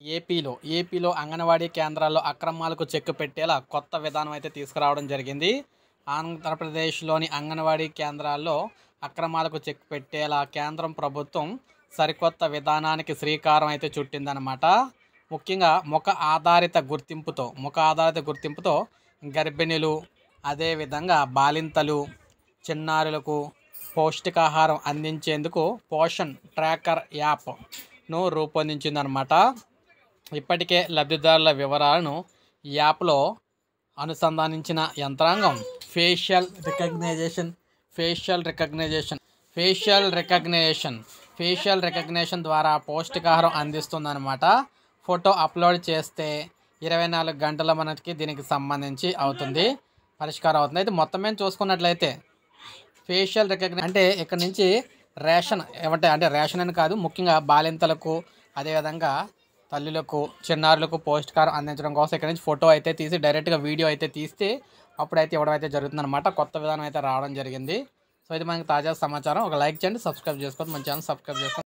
ఏపీలో అంగన్వాడీ కేంద్రాల్లో అక్రమాలకు చెక్ పెట్టేలా కొత్త విధానం అయితే తీసుకురావడం జరిగింది. ఆంధ్రప్రదేశ్లోని అంగన్వాడీ కేంద్రాల్లో అక్రమాలకు చెక్ పెట్టేలా కేంద్రం ప్రభుత్వం సరికొత్త విధానానికి శ్రీకారం అయితే చుట్టిందనమాట. ముఖ్యంగా ముఖ ఆధారిత గుర్తింపుతో గర్భిణులు, అదేవిధంగా బాలింతలు, చిన్నారులకు పౌష్టికాహారం అందించేందుకు పోషణ్ ట్రాకర్ యాప్ను రూపొందించిందనమాట. ఇప్పటికే లబ్ధిదారుల వివరాలను యాప్లో అనుసంధానించిన యంత్రాంగం ఫేషియల్ రికగ్నిషన్ ద్వారా పౌష్టికాహారం అందిస్తుందన్నమాట. ఫోటో అప్లోడ్ చేస్తే 24 గంటల మనకి దీనికి సంబంధించి పరిష్కారం అవుతుంది. అయితే మొత్తం మీద చూసుకున్నట్లయితే ఫేషియల్ రికగ్నిషన్ అంటే ఇక్కడ నుంచి రేషన్ అంటే రేషన్ అని కాదు, ముఖ్యంగా బాలింతలకు, అదేవిధంగా తల్లులకు, చిన్నారులకు పౌష్టికాహారం అందించడం కోసం ఇక్కడ నుంచి ఫోటో అయితే తీసి డైరెక్ట్గా వీడియో అయితే తీస్తే అప్పుడైతే ఇవ్వడం అయితే జరుగుతుందన్నమాట. కొత్త విధానం అయితే రావడం జరిగింది. సో ఇది మనకి తాజా సమాచారం. ఒక లైక్ చేయండి, సబ్స్క్రైబ్ చేసుకోండి, మన ఛానల్ సబ్స్క్రైబ్ చేసుకోండి.